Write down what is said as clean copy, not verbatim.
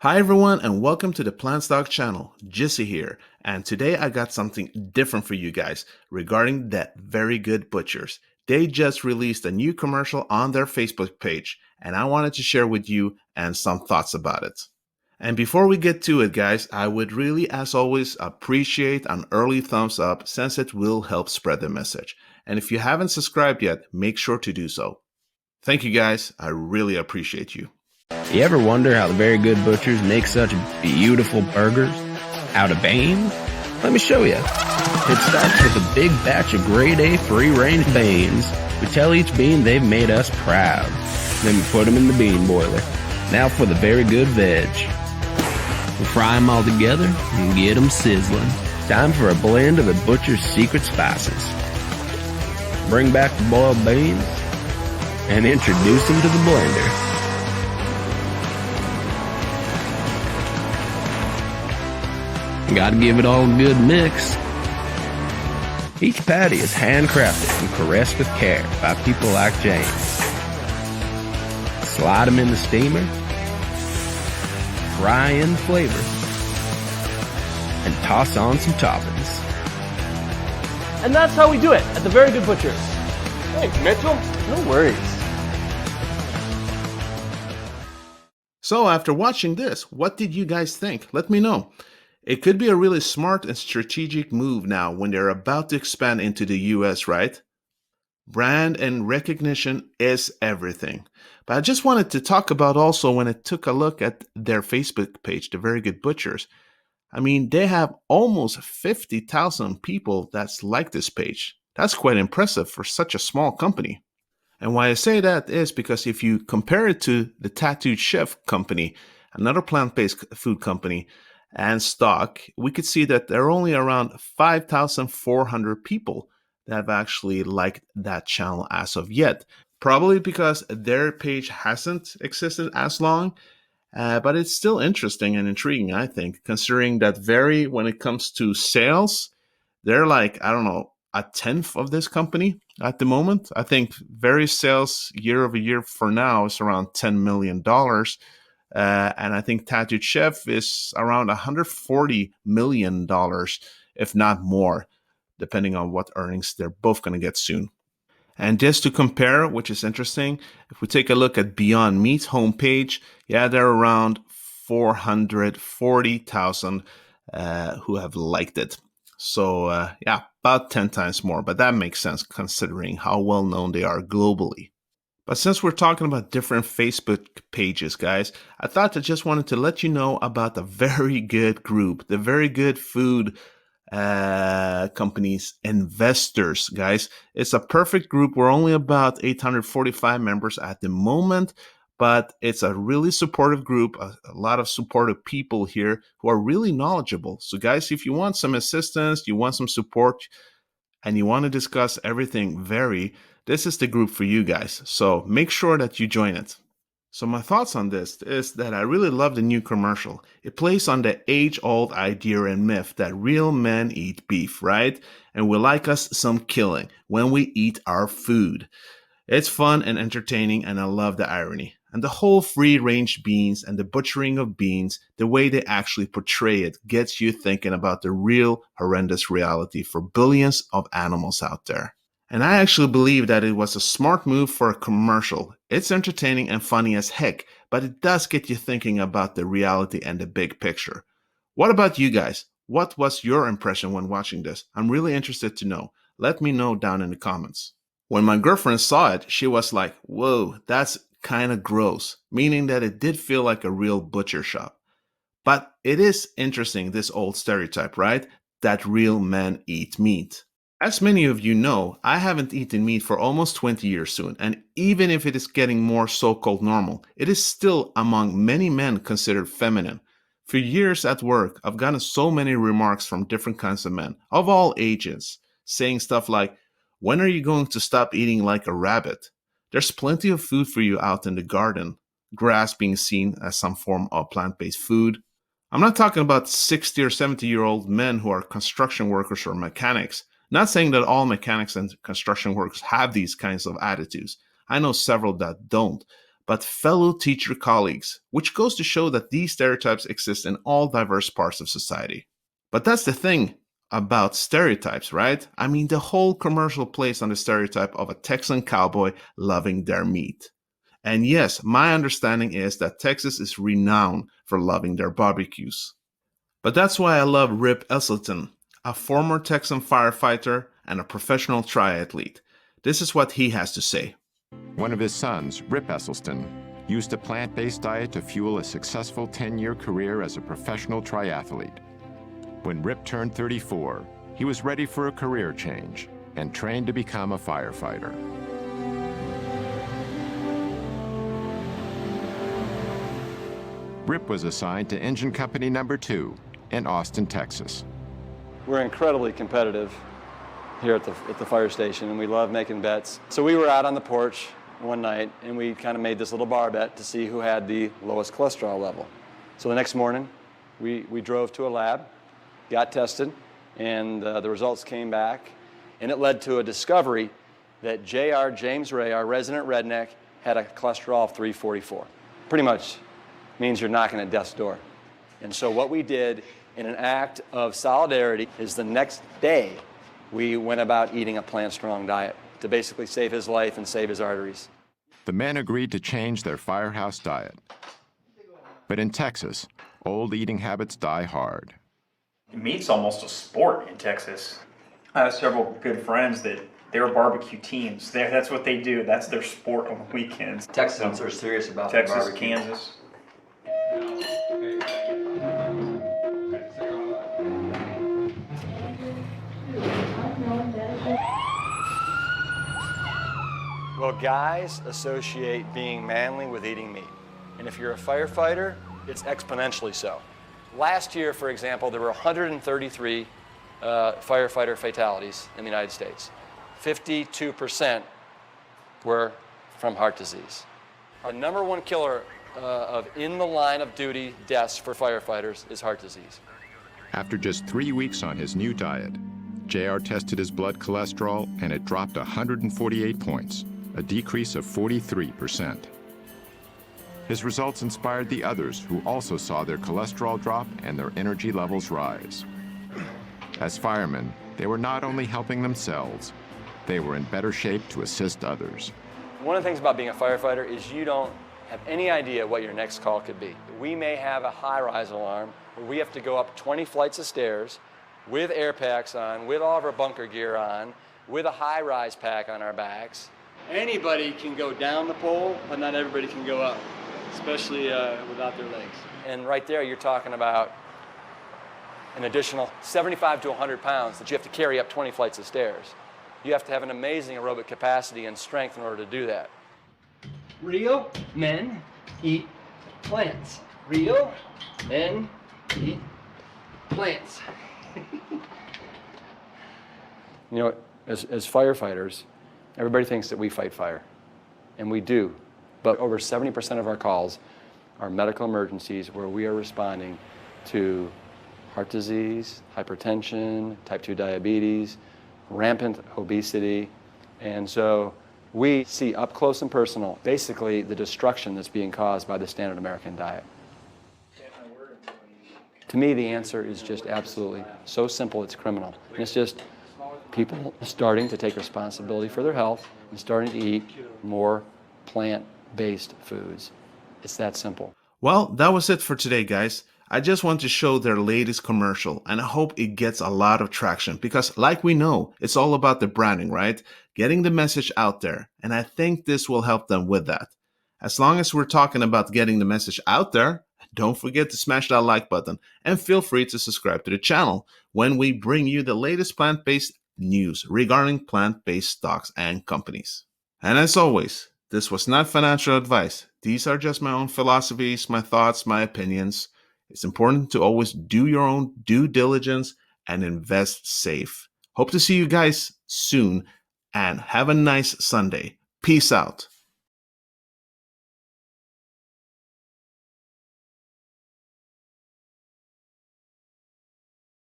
Hi everyone and welcome to the Plantstock channel. Jesse here, and today I got something different for you guys regarding that Very Good Butchers. They just released a new commercial on their Facebook page and I wanted to share with you and some thoughts about it. And before we get to it guys, I would really as always appreciate an early thumbs up since it will help spread the message. And if you haven't subscribed yet, make sure to do so. Thank you guys, I really appreciate you. You ever wonder how the Very Good Butchers make such beautiful burgers out of beans? Let me show you. It starts with a big batch of grade A free-range beans. We tell each bean they've made us proud. Then we put them in the bean boiler. Now for the Very Good Veg. We fry them all together and get them sizzling. Time for a blend of the butcher's secret spices. Bring back the boiled beans and introduce them to the blender. Gotta give it all a good mix. Each patty is handcrafted and caressed with care by people like James. Slide them in the steamer, fry in the flavor, and toss on some toppings. And that's how we do it at the Very Good Butchers. Thanks, Mitchell. No worries. So after watching this, what did you guys think? Let me know. It could be a really smart and strategic move now when they're about to expand into the US, right? Brand and recognition is everything. But I just wanted to talk about also when I took a look at their Facebook page, The Very Good Butchers. I mean, they have almost 50,000 people that's like this page. That's quite impressive for such a small company. And why I say that is because if you compare it to the Tattooed Chef company, another plant-based food company, and stock, we could see that there are only around 5,400 people that have actually liked that channel as of yet. Probably because their page hasn't existed as long, but it's still interesting and intriguing, I think, considering that when it comes to sales, they're like, I don't know, a tenth of this company at the moment. I think Very's sales year over year for now is around $10 million. And I think Tattooed Chef is around $140 million, if not more, depending on what earnings they're both going to get soon. And just to compare, which is interesting, if we take a look at Beyond Meat's homepage, they're around 440,000 who have liked it. So, about 10 times more. But that makes sense considering how well known they are globally. But since we're talking about different Facebook pages, guys, I thought I just wanted to let you know about the Very Good group, the Very Good Food companies investors, guys. It's a perfect group. We're only about 845 members at the moment, but it's a really supportive group, a lot of supportive people here who are really knowledgeable. So, guys, if you want some assistance, you want some support, and you want to discuss everything this is the group for you guys. So make sure that you join it. So my thoughts on this is that I really love the new commercial. It plays on the age-old idea and myth that real men eat beef, right? And we like us some killing when we eat our food. It's fun and entertaining, and I love the irony. And the whole free-range beans and the butchering of beans, the way they actually portray it, gets you thinking about the real horrendous reality for billions of animals out there. And I actually believe that it was a smart move for a commercial. It's entertaining and funny as heck, but it does get you thinking about the reality and the big picture. What about you guys? What was your impression when watching this? I'm really interested to know. Let me know down in the comments. When my girlfriend saw it, she was like, whoa, that's kind of gross, meaning that it did feel like a real butcher shop. But it is interesting, this old stereotype, right? That real men eat meat. As many of you know, I haven't eaten meat for almost 20 years soon, and even if it is getting more so-called normal, it is still among many men considered feminine. For years at work, I've gotten so many remarks from different kinds of men, of all ages, saying stuff like, when are you going to stop eating like a rabbit? There's plenty of food for you out in the garden, grass being seen as some form of plant-based food. I'm not talking about 60 or 70-year-old men who are construction workers or mechanics. Not saying that all mechanics and construction workers have these kinds of attitudes. I know several that don't. but fellow teacher colleagues, which goes to show that these stereotypes exist in all diverse parts of society. But that's the thing about stereotypes, right? I mean, the whole commercial plays on the stereotype of a Texan cowboy loving their meat. And yes, my understanding is that Texas is renowned for loving their barbecues. But that's why I love Rip Esselstyn, a former Texan firefighter and a professional triathlete. This is what he has to say. One of his sons, Rip Esselstyn, used a plant-based diet to fuel a successful 10-year career as a professional triathlete. When Rip turned 34, he was ready for a career change and trained to become a firefighter. Rip was assigned to Engine Company Number 2 in Austin, Texas. We're incredibly competitive here at the fire station, and we love making bets. So we were out on the porch one night, and we kind of made this little bar bet to see who had the lowest cholesterol level. So the next morning, we drove to a lab, got tested, and the results came back, and it led to a discovery that J.R. James Ray, our resident redneck, had a cholesterol of 344. Pretty much means you're knocking at death's door. And so what we did in an act of solidarity is the next day we went about eating a plant-strong diet to basically save his life and save his arteries. The men agreed to change their firehouse diet. But in Texas, old eating habits die hard. Meat's almost a sport in Texas. I have several good friends that they're barbecue teams. That's what they do. That's their sport on the weekends. Texans are serious about Texas, barbecue. Kansas. Well, guys associate being manly with eating meat. And if you're a firefighter, it's exponentially so. Last year, for example, there were 133 firefighter fatalities in the United States. 52% were from heart disease. Our number one killer of in the line of duty deaths for firefighters is heart disease. After just 3 weeks on his new diet, JR tested his blood cholesterol and it dropped 148 points, a decrease of 43%. His results inspired the others who also saw their cholesterol drop and their energy levels rise. As firemen, they were not only helping themselves, they were in better shape to assist others. One of the things about being a firefighter is you don't have any idea what your next call could be. We may have a high-rise alarm where we have to go up 20 flights of stairs with air packs on, with all of our bunker gear on, with a high-rise pack on our backs. Anybody can go down the pole, but not everybody can go up, especially without their legs. And right there, you're talking about an additional 75 to 100 pounds that you have to carry up 20 flights of stairs. You have to have an amazing aerobic capacity and strength in order to do that. Real men eat plants. Real men eat plants. You know, as firefighters, everybody thinks that we fight fire, and we do. But over 70% of our calls are medical emergencies where we are responding to heart disease, hypertension, type 2 diabetes, rampant obesity. And so we see up close and personal basically the destruction that's being caused by the standard American diet. To me, the answer is just absolutely so simple it's criminal. And it's just people starting to take responsibility for their health and starting to eat more plant-based foods. It's that simple. Well, that was it for today, guys. I just want to show their latest commercial, and I hope it gets a lot of traction because, like we know, it's all about the branding, right? Getting the message out there, and I think this will help them with that. As long as we're talking about getting the message out there, don't forget to smash that like button and feel free to subscribe to the channel when we bring you the latest plant-based news regarding plant-based stocks and companies. And as always, this was not financial advice. These are just my own philosophies, my thoughts, my opinions. It's important to always do your own due diligence and invest safe. Hope to see you guys soon and have a nice Sunday. Peace out.